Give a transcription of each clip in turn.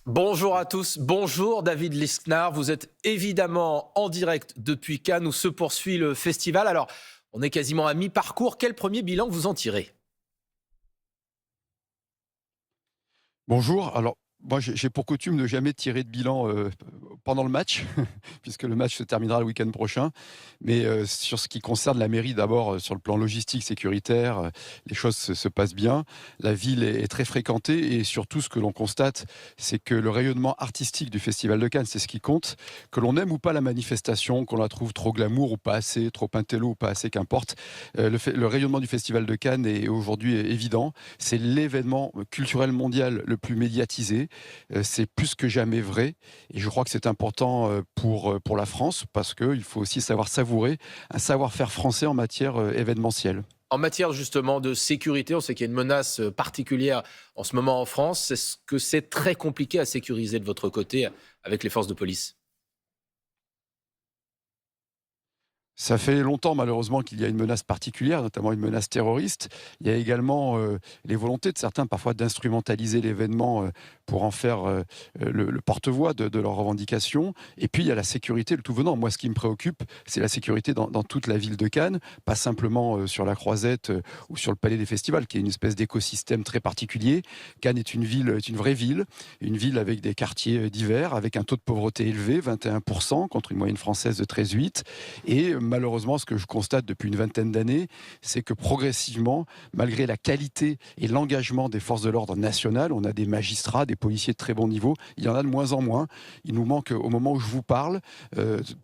Bonjour à tous, bonjour David Lisknar, vous êtes évidemment en direct depuis Cannes où se poursuit le festival. Alors, on est quasiment à mi-parcours, quel premier bilan vous en tirez? Bonjour. Alors, moi, j'ai pour coutume de jamais tirer de bilan pendant le match, puisque le match se terminera le week-end prochain. Mais sur ce qui concerne la mairie, d'abord, sur le plan logistique, sécuritaire, les choses se passent bien. La ville est très fréquentée et surtout, ce que l'on constate, c'est que le rayonnement artistique du Festival de Cannes, c'est ce qui compte. Que l'on aime ou pas la manifestation, qu'on la trouve trop glamour ou pas assez, trop intello ou pas assez, qu'importe. Le rayonnement du Festival de Cannes est aujourd'hui évident. C'est l'événement culturel mondial le plus médiatisé. C'est plus que jamais vrai. Et je crois que c'est important pour la France parce qu'il faut aussi savoir savourer un savoir-faire français en matière événementielle. En matière justement de sécurité, on sait qu'il y a une menace particulière en ce moment en France. Est-ce que c'est très compliqué à sécuriser de votre côté avec les forces de police? Ça fait longtemps, malheureusement, qu'il y a une menace particulière, notamment une menace terroriste. Il y a également les volontés de certains, parfois, d'instrumentaliser l'événement pour en faire le porte-voix de leurs revendications. Et puis, il y a la sécurité, le tout venant. Moi, ce qui me préoccupe, c'est la sécurité dans toute la ville de Cannes, pas simplement sur la Croisette ou sur le Palais des Festivals, qui est une espèce d'écosystème très particulier. Cannes est une vraie une ville avec des quartiers divers, avec un taux de pauvreté élevé, 21%, contre une moyenne française de 13,8%. Et malheureusement, ce que je constate depuis une vingtaine d'années, c'est que progressivement, malgré la qualité et l'engagement des forces de l'ordre nationales, on a des magistrats, des policiers de très bon niveau, il y en a de moins en moins. Il nous manque, au moment où je vous parle,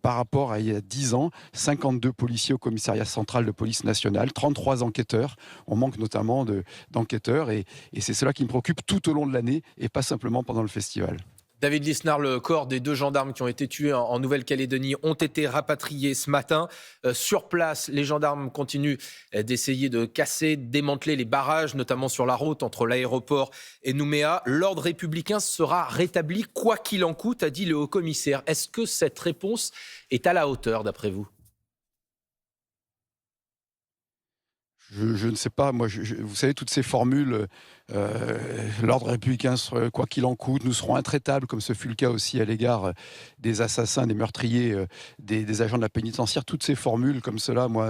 par rapport à il y a 10 ans, 52 policiers au commissariat central de police nationale, 33 enquêteurs. On manque notamment d'enquêteurs et c'est cela qui me préoccupe tout au long de l'année et pas simplement pendant le festival. David Lisnard, le corps des deux gendarmes qui ont été tués en Nouvelle-Calédonie ont été rapatriés ce matin. Sur place, les gendarmes continuent d'essayer de casser, de démanteler les barrages, notamment sur la route entre l'aéroport et Nouméa. L'ordre républicain sera rétabli quoi qu'il en coûte, a dit le haut-commissaire. Est-ce que cette réponse est à la hauteur, d'après vous? Je ne sais pas, moi, vous savez, toutes ces formules, l'ordre républicain, quoi qu'il en coûte, nous serons intraitables, comme ce fut le cas aussi à l'égard des assassins, des meurtriers, des agents de la pénitentiaire. Toutes ces formules comme cela, moi,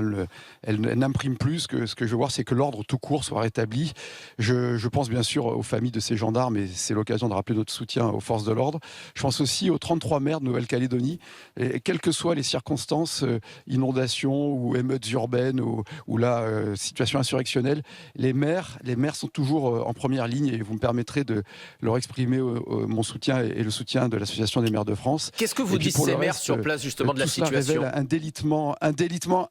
elles n'impriment plus. Ce que je veux voir, c'est que l'ordre tout court soit rétabli. Je pense bien sûr aux familles de ces gendarmes, et c'est l'occasion de rappeler notre soutien aux forces de l'ordre. Je pense aussi aux 33 maires de Nouvelle-Calédonie, et quelles que soient les circonstances, inondations ou émeutes urbaines, ou là, situation insurrectionnelle, les maires sont toujours en première ligne et vous me permettrez de leur exprimer mon soutien et le soutien de l'Association des maires de France. Qu'est-ce que Et vous puis disent pour le ces maires reste, sur place justement de la tout cela situation? révèle un délitement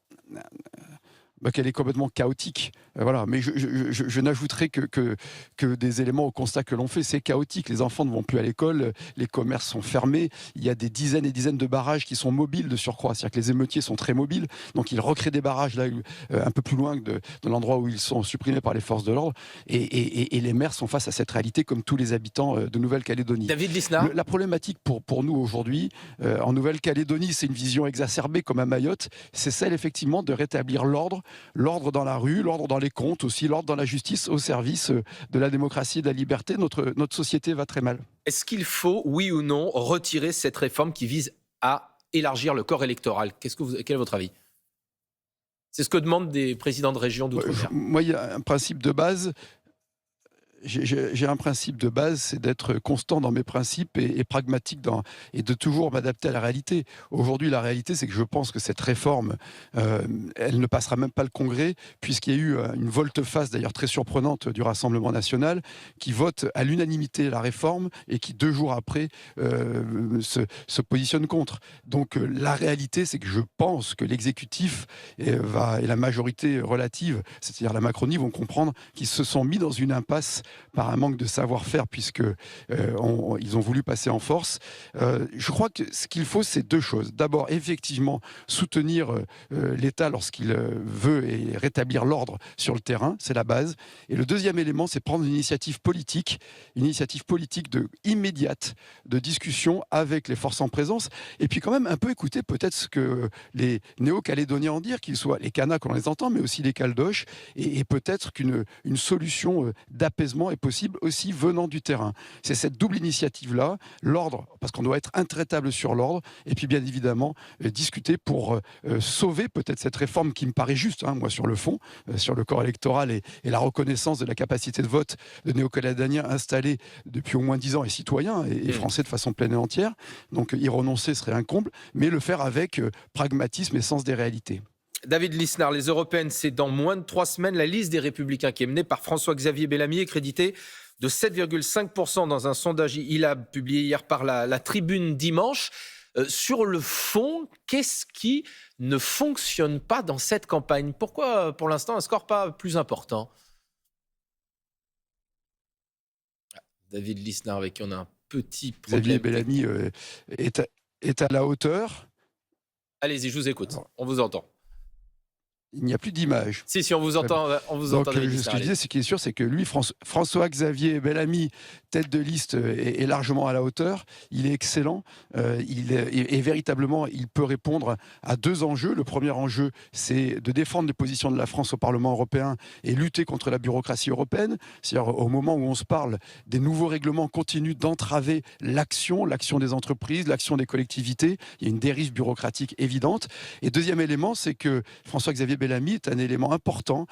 qu'elle est complètement chaotique. Voilà. Mais je n'ajouterai que des éléments au constat que l'on fait. C'est chaotique. Les enfants ne vont plus à l'école, les commerces sont fermés. Il y a des dizaines et dizaines de barrages qui sont mobiles de surcroît. C'est-à-dire que les émeutiers sont très mobiles. Donc ils recréent des barrages là, un peu plus loin de l'endroit où ils sont supprimés par les forces de l'ordre. Et les maires sont face à cette réalité comme tous les habitants de Nouvelle-Calédonie. David Lisnard? La problématique pour nous aujourd'hui, en Nouvelle-Calédonie, c'est une vision exacerbée comme à Mayotte. C'est celle effectivement de rétablir l'ordre dans la rue, l'ordre dans les comptes aussi, l'ordre dans la justice au service de la démocratie et de la liberté. Notre société va très mal. Est-ce qu'il faut, oui ou non, retirer cette réforme qui vise à élargir le corps électoral? Quel est votre avis? C'est ce que demandent des présidents de région d'outre-mer. Moi, il y a un principe de base. J'ai un principe de base, c'est d'être constant dans mes principes et pragmatique et de toujours m'adapter à la réalité. Aujourd'hui, la réalité, c'est que je pense que cette réforme, elle ne passera même pas le Congrès, puisqu'il y a eu une volte-face, d'ailleurs très surprenante, du Rassemblement national, qui vote à l'unanimité la réforme et qui, 2 jours après, se positionne contre. Donc la réalité, c'est que je pense que l'exécutif et la majorité relative, c'est-à-dire la Macronie, vont comprendre qu'ils se sont mis dans une impasse par un manque de savoir-faire, puisque ils ont voulu passer en force. Je crois que ce qu'il faut, c'est 2 choses. D'abord, effectivement, soutenir l'État lorsqu'il veut et rétablir l'ordre sur le terrain, c'est la base. Et le deuxième élément, c'est prendre une initiative politique immédiate de discussion avec les forces en présence, et puis quand même un peu écouter peut-être ce que les Néo-Calédoniens en dire, qu'ils soient les Kanaks, on les entend, mais aussi les Caldoches, et peut-être qu'une solution d'apaisement est possible aussi venant du terrain. C'est cette double initiative-là, l'ordre, parce qu'on doit être intraitable sur l'ordre, et puis bien évidemment discuter pour sauver peut-être cette réforme qui me paraît juste, hein, moi sur le fond, sur le corps électoral et la reconnaissance de la capacité de vote de néo-calédoniens installés depuis au moins 10 ans et citoyens et français de façon pleine et entière. Donc y renoncer serait un comble, mais le faire avec pragmatisme et sens des réalités. David Lisnard, les européennes, c'est dans moins de 3 semaines. La liste des Républicains qui est menée par François-Xavier Bellamy est créditée de 7,5% dans un sondage ILAB publié hier par la Tribune dimanche. Sur le fond, qu'est-ce qui ne fonctionne pas dans cette campagne? Pourquoi, pour l'instant, un score pas plus important? David Lisnard, avec qui on a un petit problème. Xavier Bellamy est à la hauteur. Allez-y, je vous écoute. On vous entend. Il n'y a plus d'image. Si, on vous entend. On vous entend. Donc, ce que je disais, ce qui est sûr, c'est que lui, François-Xavier Bellamy, tête de liste, est largement à la hauteur. Il est excellent. Et véritablement, il peut répondre à 2 enjeux. Le premier enjeu, c'est de défendre les positions de la France au Parlement européen et lutter contre la bureaucratie européenne. C'est-à-dire, au moment où on se parle, des nouveaux règlements continuent d'entraver l'action des entreprises, l'action des collectivités. Il y a une dérive bureaucratique évidente. Et deuxième élément, c'est que François-Xavier Bellamy est un élément important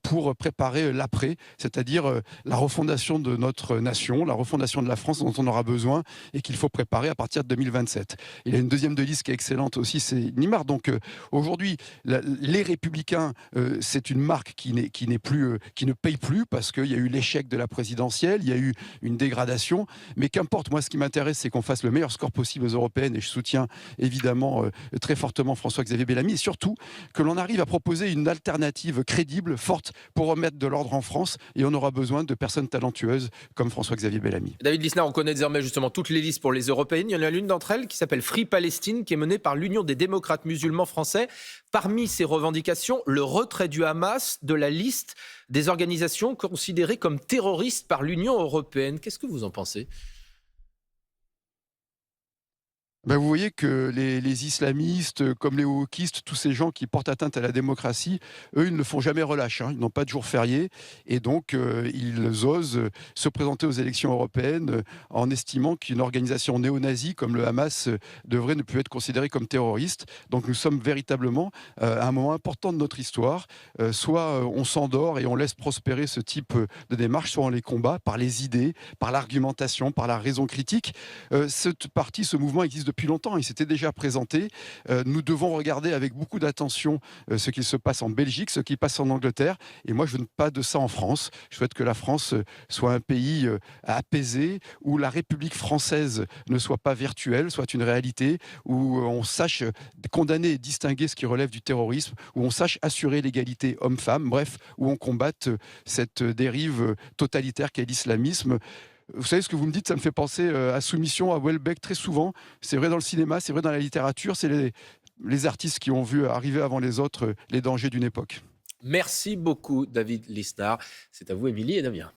pour préparer l'après, c'est-à-dire la refondation de notre nation, la refondation de la France dont on aura besoin et qu'il faut préparer à partir de 2027. Il y a une deuxième de liste qui est excellente aussi, c'est Nimar. Donc aujourd'hui, les Républicains, c'est une marque qui ne paye plus parce qu'il y a eu l'échec de la présidentielle, il y a eu une dégradation. Mais qu'importe, moi ce qui m'intéresse, c'est qu'on fasse le meilleur score possible aux européennes et je soutiens évidemment très fortement François-Xavier Bellamy et surtout que l'on arrive à proposer une alternative crédible, forte, pour remettre de l'ordre en France. Et on aura besoin de personnes talentueuses comme François-Xavier Bellamy. David Lisnard, on connaît désormais justement toutes les listes pour les européennes. Il y en a l'une d'entre elles qui s'appelle Free Palestine, qui est menée par l'Union des démocrates musulmans français. Parmi ses revendications, le retrait du Hamas de la liste des organisations considérées comme terroristes par l'Union européenne. Qu'est-ce que vous en pensez ? Vous voyez que les islamistes, comme les wokistes, tous ces gens qui portent atteinte à la démocratie, eux, ils ne font jamais relâche. Ils n'ont pas de jour férié. Et donc, ils osent se présenter aux élections européennes en estimant qu'une organisation néo-nazie comme le Hamas devrait ne plus être considérée comme terroriste. Donc, nous sommes véritablement à un moment important de notre histoire. Soit on s'endort et on laisse prospérer ce type de démarche, soit on les combat par les idées, par l'argumentation, par la raison critique. Ce mouvement existe depuis longtemps, il s'était déjà présenté. Nous devons regarder avec beaucoup d'attention ce qui se passe en Belgique, ce qui passe en Angleterre. Et moi, je ne veux pas de ça en France. Je souhaite que la France soit un pays apaisé, où la République française ne soit pas virtuelle, soit une réalité, où on sache condamner et distinguer ce qui relève du terrorisme, où on sache assurer l'égalité homme-femme, bref, où on combatte cette dérive totalitaire qu'est l'islamisme. Vous savez, ce que vous me dites, ça me fait penser à Soumission, à Houellebecq, très souvent. C'est vrai dans le cinéma, c'est vrai dans la littérature. C'est les artistes qui ont vu arriver avant les autres les dangers d'une époque. Merci beaucoup, David Lisnard. C'est à vous, Émilie et Damien.